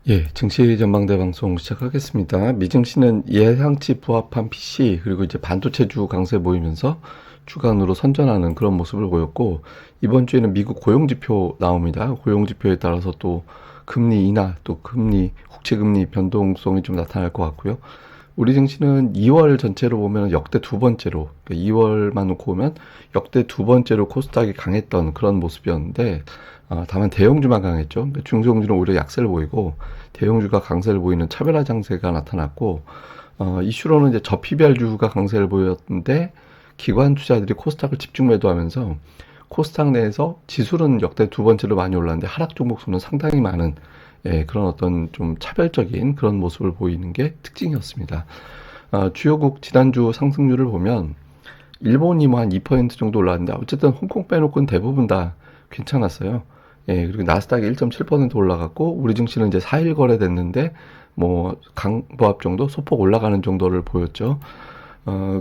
예, 증시 전망대 방송 시작하겠습니다. 미증시는 예상치 부합한 PC 그리고 이제 반도체주 강세 보이면서 주간으로 선전하는 그런 모습을 보였고, 이번 주에는 미국 고용지표 나옵니다. 고용지표에 따라서 또 금리 인하, 또 금리 국채 금리 변동성이 좀 나타날 것 같고요. 우리 증시는 2월 전체로 보면 역대 두 번째로, 그러니까 2월만 놓고 보면 역대 두 번째로 코스닥이 강했던 그런 모습이었는데, 다만 대형주만 강했죠. 그러니까 중소형주는 오히려 약세를 보이고 대형주가 강세를 보이는 차별화 장세가 나타났고, 이슈로는 이제 저피별주가 강세를 보였는데 기관 투자들이 코스닥을 집중 매도하면서 코스닥 내에서 지수는 역대 두 번째로 많이 올랐는데 하락 종목 수는 상당히 많은, 그런 어떤 좀 차별적인 그런 모습을 보이는 게 특징이었습니다. 주요국 지난주 상승률을 보면 일본이 뭐 한 2% 정도 올랐는데 어쨌든 홍콩 빼놓고는 대부분 다 괜찮았어요. 예, 그리고 나스닥이 1.7% 올라갔고 우리 증시는 이제 4일 거래됐는데 뭐 강보합 정도 소폭 올라가는 정도를 보였죠.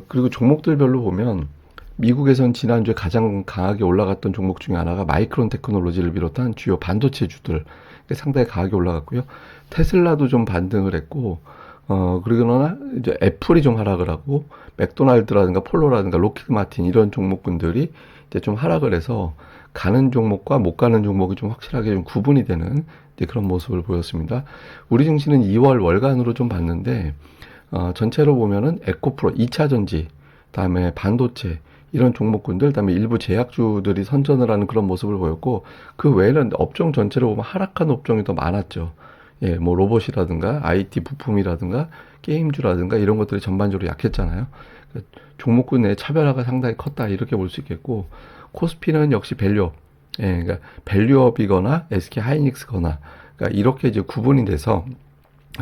그리고 종목들별로 보면 미국에선 지난주에 가장 강하게 올라갔던 종목 중에 하나가 마이크론 테크놀로지를 비롯한 주요 반도체주들 상당히 강하게 올라갔고요. 테슬라도 좀 반등을 했고, 그러나 이제 애플이 좀 하락을 하고 맥도날드라든가 폴로라든가 로키드 마틴 이런 종목군들이 이제 좀 하락을 해서 가는 종목과 못 가는 종목이 좀 확실하게 좀 구분이 되는 이제 그런 모습을 보였습니다. 우리 증시는 2월 월간으로 좀 봤는데, 전체로 보면은 에코프로, 2차 전지, 다음에 반도체, 이런 종목군들, 다음에 일부 제약주들이 선전을 하는 그런 모습을 보였고, 그 외에는 업종 전체로 보면 하락한 업종이 더 많았죠. 예, 뭐 로봇이라든가 IT 부품이라든가 게임주라든가 이런 것들이 전반적으로 약했잖아요. 그러니까 종목군 내 차별화가 상당히 컸다 이렇게 볼 수 있겠고, 코스피는 역시 밸류업, 예, 그러니까 밸류업이거나 SK 하이닉스거나, 그러니까 이렇게 이제 구분이 돼서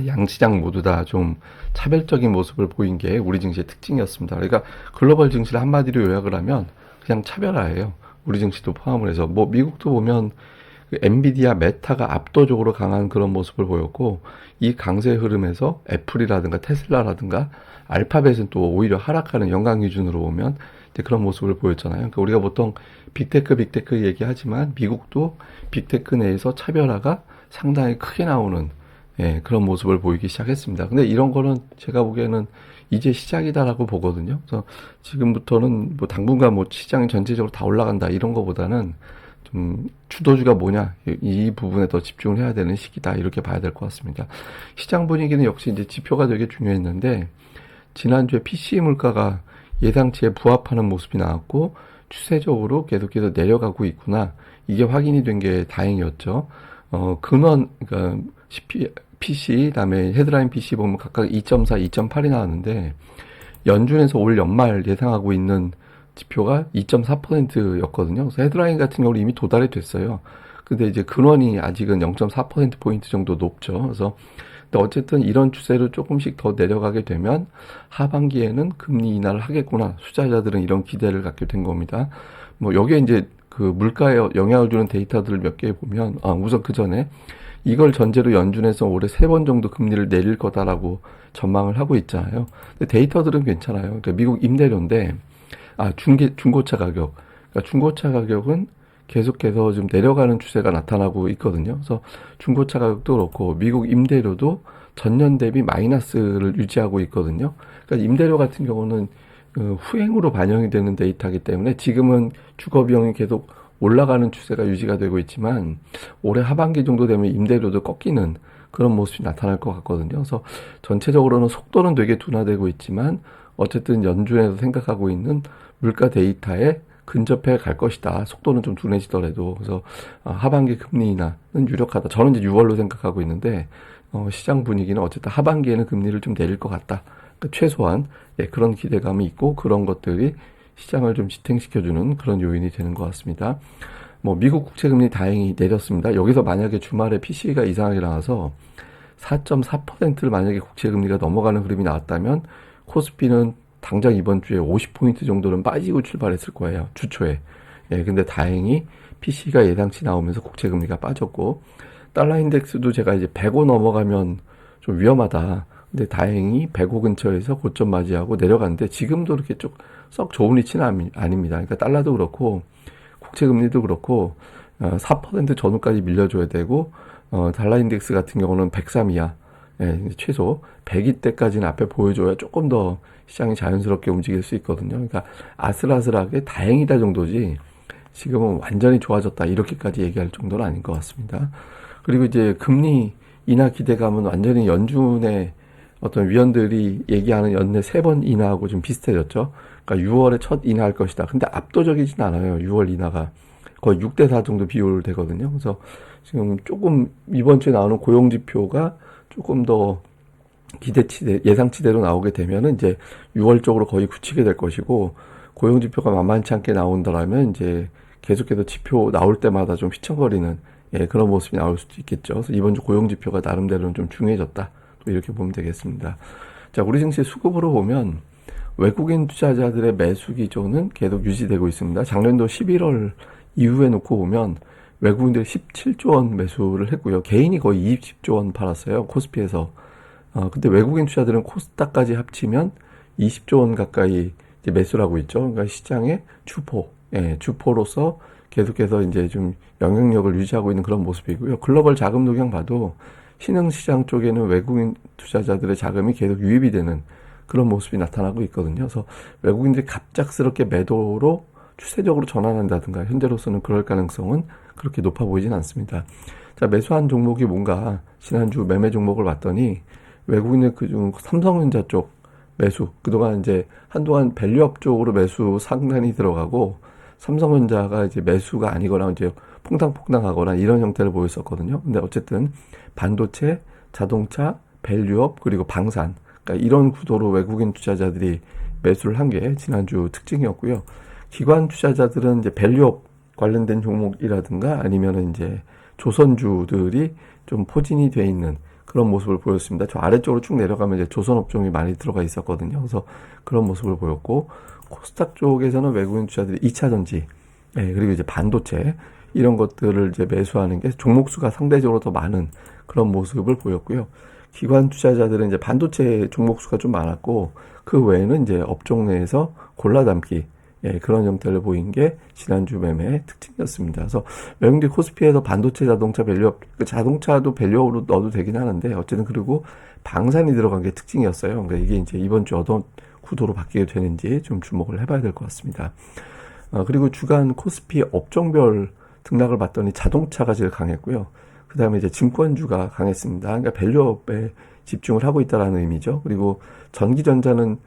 양시장 모두 다 좀 차별적인 모습을 보인 게 우리 증시의 특징이었습니다. 그러니까 글로벌 증시를 한마디로 요약을 하면 그냥 차별화예요. 우리 증시도 포함을 해서 뭐 미국도 보면 그 엔비디아, 메타가 압도적으로 강한 그런 모습을 보였고, 이 강세 흐름에서 애플이라든가 테슬라라든가 알파벳은 또 오히려 하락하는 연간 기준으로 보면 이제 그런 모습을 보였잖아요. 그러니까 우리가 보통 빅테크 얘기하지만 미국도 빅테크 내에서 차별화가 상당히 크게 나오는, 예, 그런 모습을 보이기 시작했습니다. 근데 이런 거는 제가 보기에는 이제 시작이다라고 보거든요. 그래서 지금부터는 뭐 당분간 뭐 시장이 전체적으로 다 올라간다 이런 거보다는 좀 주도주가 뭐냐 이 부분에 더 집중을 해야 되는 시기다 이렇게 봐야 될 것 같습니다. 시장 분위기는 역시 이제 지표가 되게 중요했는데 지난주에 PC 물가가 예상치에 부합하는 모습이 나왔고 추세적으로 계속해서 내려가고 있구나 이게 확인이 된 게 다행이었죠. 근원 그러니까 PC 그다음에 헤드라인 PC 보면 각각 2.4, 2.8이 나왔는데 연준에서 올 연말 예상하고 있는 지표가 2.4%였거든요. 그래서 헤드라인 같은 경우는 이미 도달이 됐어요. 근데 이제 근원이 아직은 0.4%포인트 정도 높죠. 그래서 근데 어쨌든 이런 추세로 조금씩 더 내려가게 되면 하반기에는 금리 인하를 하겠구나. 투자자들은 이런 기대를 갖게 된 겁니다. 뭐 여기에 이제 그 물가에 영향을 주는 데이터들을 몇 개 보면, 우선 그 전에 이걸 전제로 연준에서 올해 3번 정도 금리를 내릴 거다라고 전망을 하고 있잖아요. 근데 데이터들은 괜찮아요. 그러니까 미국 임대료인데, 중고차 가격. 그러니까 중고차 가격은 계속해서 좀 내려가는 추세가 나타나고 있거든요. 그래서 중고차 가격도 그렇고 미국 임대료도 전년 대비 마이너스를 유지하고 있거든요. 그러니까 임대료 같은 경우는 후행으로 반영이 되는 데이터이기 때문에 지금은 주거 비용이 계속 올라가는 추세가 유지가 되고 있지만 올해 하반기 정도 되면 임대료도 꺾이는 그런 모습이 나타날 것 같거든요. 그래서 전체적으로는 속도는 되게 둔화되고 있지만 어쨌든 연준에서 생각하고 있는 물가 데이터에 근접해 갈 것이다. 속도는 좀 둔해지더라도. 그래서 하반기 금리 인하는 유력하다. 저는 이제 6월로 생각하고 있는데 시장 분위기는 어쨌든 하반기에는 금리를 좀 내릴 것 같다. 그러니까 최소한 그런 기대감이 있고 그런 것들이 시장을 좀 지탱시켜주는 그런 요인이 되는 것 같습니다. 뭐 미국 국채금리 다행히 내렸습니다. 여기서 만약에 주말에 PC가 이상하게 나와서 4.4%를 만약에 국채금리가 넘어가는 흐름이 나왔다면 코스피는 당장 이번 주에 50포인트 정도는 빠지고 출발했을 거예요. 주초에. 예, 근데 다행히 PC가 예상치 나오면서 국채금리가 빠졌고 달러 인덱스도 제가 이제 105 넘어가면 좀 위험하다. 근데 다행히 105 근처에서 고점 맞이하고 내려갔는데 지금도 이렇게 썩 좋은 위치는 아닙니다. 그러니까 달러도 그렇고 국채금리도 그렇고 4% 전후까지 밀려줘야 되고 달러 인덱스 같은 경우는 103 이하, 예, 최소 100이 때까지는 앞에 보여줘야 조금 더 시장이 자연스럽게 움직일 수 있거든요. 그러니까 아슬아슬하게 다행이다 정도지 지금은 완전히 좋아졌다 이렇게까지 얘기할 정도는 아닌 것 같습니다. 그리고 이제 금리 인하 기대감은 완전히 연준의 어떤 위원들이 얘기하는 연내 3번 인하하고 좀 비슷해졌죠. 그러니까 6월에 첫 인하할 것이다. 근데 압도적이진 않아요. 6월 인하가 거의 6대4 정도 비율 되거든요. 그래서 지금 조금 이번 주에 나오는 고용 지표가 조금 더 기대치대, 예상치대로 나오게 되면은 이제 6월 쪽으로 거의 굳히게 될 것이고, 고용 지표가 만만치 않게 나온다라면 이제 계속해서 지표 나올 때마다 좀 휘청거리는, 예, 그런 모습이 나올 수도 있겠죠. 그래서 이번 주 고용 지표가 나름대로는 좀 중요해졌다. 또 이렇게 보면 되겠습니다. 자, 우리 증시 수급으로 보면 외국인 투자자들의 매수 기조는 계속 유지되고 있습니다. 작년도 11월 이후에 놓고 보면 외국인들이 17조 원 매수를 했고요. 개인이 거의 20조 원 팔았어요. 코스피에서. 근데 외국인 투자들은 코스닥까지 합치면 20조 원 가까이 이제 매수를 하고 있죠. 그러니까 시장의 주포, 예, 주포로서 계속해서 이제 좀 영향력을 유지하고 있는 그런 모습이고요. 글로벌 자금 동향 봐도 신흥시장 쪽에는 외국인 투자자들의 자금이 계속 유입이 되는 그런 모습이 나타나고 있거든요. 그래서 외국인들이 갑작스럽게 매도로 추세적으로 전환한다든가 현재로서는 그럴 가능성은 그렇게 높아 보이진 않습니다. 자, 매수한 종목이 뭔가 지난주 매매 종목을 봤더니 외국인의 그중 삼성전자 쪽 매수, 그동안 이제 한동안 밸류업 쪽으로 매수 상단이 들어가고 삼성전자가 이제 매수가 아니거나 이제 퐁당퐁당하거나 이런 형태를 보였었거든요. 근데 어쨌든 반도체, 자동차, 밸류업 그리고 방산, 그러니까 이런 구도로 외국인 투자자들이 매수를 한 게 지난주 특징이었고요. 기관 투자자들은 이제 밸류업 관련된 종목이라든가 아니면은 이제 조선주들이 좀 포진이 돼 있는 그런 모습을 보였습니다. 저 아래쪽으로 쭉 내려가면 이제 조선업종이 많이 들어가 있었거든요. 그래서 그런 모습을 보였고, 코스닥 쪽에서는 외국인 투자들이 2차 전지, 예, 그리고 이제 반도체 이런 것들을 이제 매수하는 게 종목 수가 상대적으로 더 많은 그런 모습을 보였고요. 기관 투자자들은 이제 반도체 종목 수가 좀 많았고, 그 외에는 이제 업종 내에서 골라담기, 예, 그런 형태를 보인 게 지난주 매매의 특징이었습니다. 그래서 외국인들이 코스피에서 반도체, 자동차, 밸류업, 자동차도 밸류업으로 넣어도 되긴 하는데 어쨌든 그리고 방산이 들어간 게 특징이었어요. 그러니까 이게 이제 이번 주 어떤 구도로 바뀌게 되는지 좀 주목을 해봐야 될 것 같습니다. 그리고 주간 코스피 업종별 등락을 봤더니 자동차가 제일 강했고요. 그 다음에 이제 증권주가 강했습니다. 그러니까 밸류업에 집중을 하고 있다라는 의미죠. 그리고 전기전자는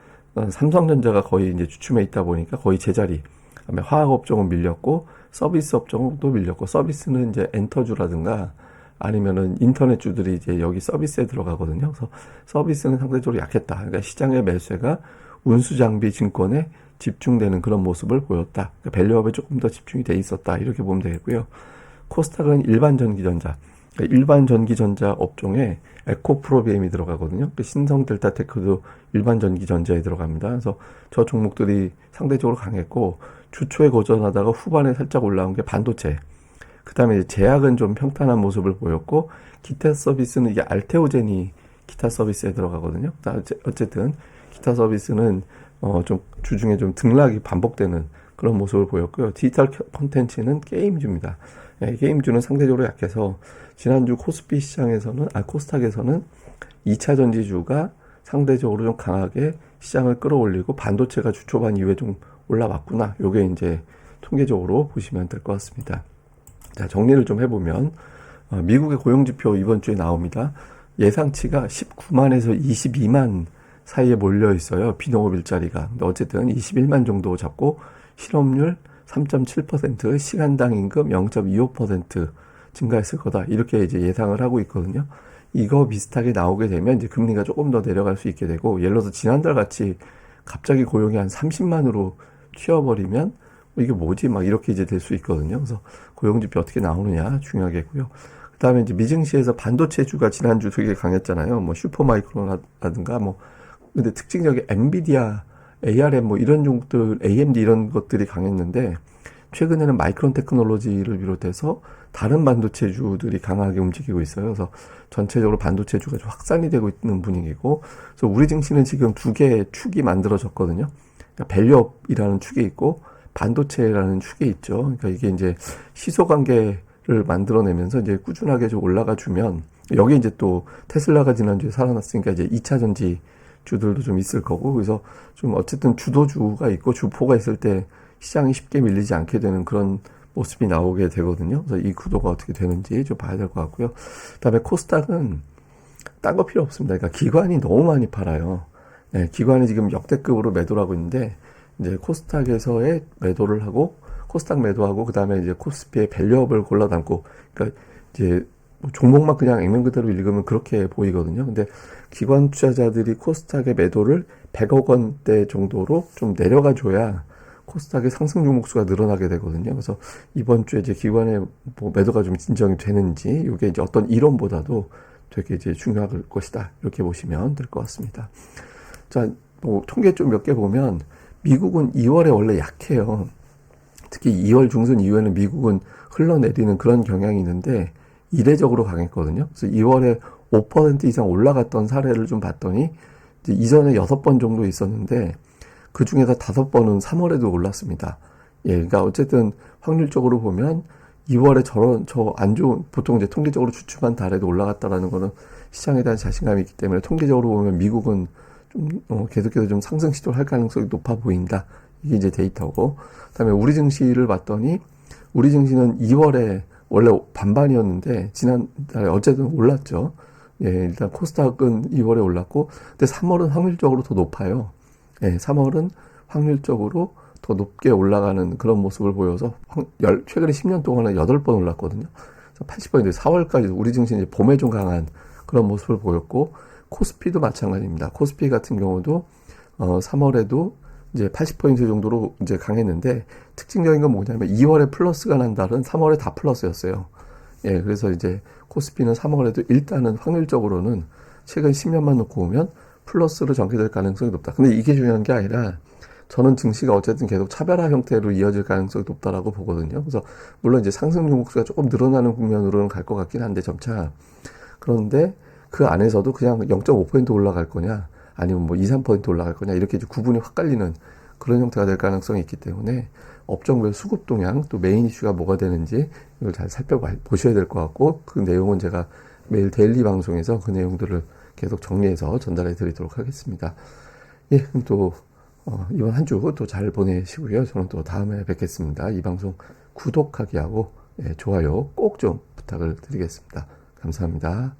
삼성전자가 거의 이제 주춤해 있다 보니까 거의 제자리. 그다음에 화학 업종은 밀렸고 서비스 업종은 또 밀렸고, 서비스는 이제 엔터주라든가 아니면은 인터넷주들이 이제 여기 서비스에 들어가거든요. 그래서 서비스는 상대적으로 약했다. 그러니까 시장의 매수가 운수장비 증권에 집중되는 그런 모습을 보였다. 그러니까 밸류업에 조금 더 집중이 돼 있었다. 이렇게 보면 되겠고요. 코스닥은 일반 전기전자, 그러니까 일반 전기전자 업종에 에코프로비엠이 들어가거든요. 신성 델타테크도 일반 전기전자에 들어갑니다. 그래서 저 종목들이 상대적으로 강했고, 주초에 고전하다가 후반에 살짝 올라온 게 반도체. 그 다음에 제약은 좀 평탄한 모습을 보였고, 기타 서비스는 이게 알테오젠이 기타 서비스에 들어가거든요. 어쨌든 기타 서비스는 좀 주중에 좀 등락이 반복되는 그런 모습을 보였고요. 디지털 콘텐츠는 게임주입니다. 네, 게임주는 상대적으로 약해서 지난주 코스피 시장에서는, 코스닥에서는 2차 전지주가 상대적으로 좀 강하게 시장을 끌어올리고 반도체가 주 초반 이후에 좀 올라왔구나. 요게 이제 통계적으로 보시면 될 것 같습니다. 자, 정리를 좀 해보면, 미국의 고용지표 이번 주에 나옵니다. 예상치가 19만에서 22만 사이에 몰려 있어요. 비농업 일자리가. 근데 어쨌든 21만 정도 잡고 실업률 3.7%, 시간당 임금 0.25% 증가했을 거다. 이렇게 이제 예상을 하고 있거든요. 이거 비슷하게 나오게 되면 이제 금리가 조금 더 내려갈 수 있게 되고, 예를 들어서 지난달 같이 갑자기 고용이 한 30만으로 튀어버리면 이게 뭐지? 막 이렇게 이제 될 수 있거든요. 그래서 고용지표 어떻게 나오느냐 중요하겠고요. 그 다음에 이제 미증시에서 반도체주가 지난주 되게 강했잖아요. 뭐 슈퍼마이크론이라든가 뭐, 근데 특징적인 엔비디아, ARM 뭐 이런 종목들, AMD 이런 것들이 강했는데, 최근에는 마이크론 테크놀로지를 비롯해서 다른 반도체주들이 강하게 움직이고 있어요. 그래서 전체적으로 반도체주가 좀 확산이 되고 있는 분위기고, 그래서 우리 증시는 지금 두 개의 축이 만들어졌거든요. 그러니까 밸류업이라는 축이 있고 반도체라는 축이 있죠. 그러니까 이게 이제 시소관계 만들어내면서 이제 꾸준하게 좀 올라가 주면, 여기 이제 또 테슬라가 지난주에 살아났으니까 이제 2차 전지 주들도 좀 있을 거고, 그래서 좀 어쨌든 주도주가 있고 주포가 있을 때 시장이 쉽게 밀리지 않게 되는 그런 모습이 나오게 되거든요. 그래서 이 구도가 어떻게 되는지 좀 봐야 될 것 같고요. 그다음에 코스닥은 딴 거 필요 없습니다. 그러니까 기관이 너무 많이 팔아요. 네, 기관이 지금 역대급으로 매도를 하고 있는데, 이제 코스닥에서의 매도를 하고, 코스닥 매도하고, 그 다음에 이제 코스피의 밸류업을 골라 담고, 그러니까 이제 뭐 종목만 그냥 액면 그대로 읽으면 그렇게 보이거든요. 근데 기관 투자자들이 코스닥의 매도를 100억 원대 정도로 좀 내려가 줘야 코스닥의 상승 종목수가 늘어나게 되거든요. 그래서 이번 주에 이제 기관의 뭐 매도가 좀 진정이 되는지, 이게 이제 어떤 이론보다도 되게 이제 중요할 것이다. 이렇게 보시면 될 것 같습니다. 자, 뭐 통계 좀 몇 개 보면 미국은 2월에 원래 약해요. 특히 2월 중순 이후에는 미국은 흘러내리는 그런 경향이 있는데 이례적으로 강했거든요. 그래서 2월에 5% 이상 올라갔던 사례를 좀 봤더니 이제 이전에 6번 정도 있었는데 그 중에서 5번은 3월에도 올랐습니다. 예, 그러니까 어쨌든 확률적으로 보면 2월에 저 안 좋은, 보통 이제 통계적으로 주춤한 달에도 올라갔다라는 거는 시장에 대한 자신감이 있기 때문에 통계적으로 보면 미국은 좀, 계속해서 좀 상승 시도를 할 가능성이 높아 보인다. 이게 이제 데이터고. 그 다음에 우리 증시를 봤더니, 우리 증시는 2월에 원래 반반이었는데, 지난달에 어쨌든 올랐죠. 예, 일단 코스닥은 2월에 올랐고, 근데 3월은 확률적으로 더 높아요. 예, 3월은 확률적으로 더 높게 올라가는 그런 모습을 보여서 최근에 10년 동안에 8번 올랐거든요. 80%인데 4월까지 우리 증시는 이제 봄에 좀 강한 그런 모습을 보였고, 코스피도 마찬가지입니다. 코스피 같은 경우도 3월에도 이제 80% 정도로 이제 강했는데, 특징적인 건 뭐냐면 2월에 플러스가 난 달은 3월에 다 플러스였어요. 예, 그래서 이제 코스피는 3월에도 일단은 확률적으로는 최근 10년만 놓고 보면 플러스로 전개될 가능성이 높다. 근데 이게 중요한 게 아니라 저는 증시가 어쨌든 계속 차별화 형태로 이어질 가능성이 높다라고 보거든요. 그래서 물론 이제 상승 종목수가 조금 늘어나는 국면으로는 갈 것 같긴 한데 점차. 그런데 그 안에서도 그냥 0.5% 올라갈 거냐, 아니면 뭐 2, 3% 올라갈 거냐, 이렇게 이제 구분이 확 갈리는 그런 형태가 될 가능성이 있기 때문에 업종별 수급 동향, 또 메인 이슈가 뭐가 되는지 이걸 잘 살펴보셔야 될 것 같고, 그 내용은 제가 매일 데일리 방송에서 그 내용들을 계속 정리해서 전달해 드리도록 하겠습니다. 예, 그럼 또 이번 한 주 또 잘 보내시고요. 저는 또 다음에 뵙겠습니다. 이 방송 구독하기 하고, 예, 좋아요 꼭 좀 부탁을 드리겠습니다. 감사합니다.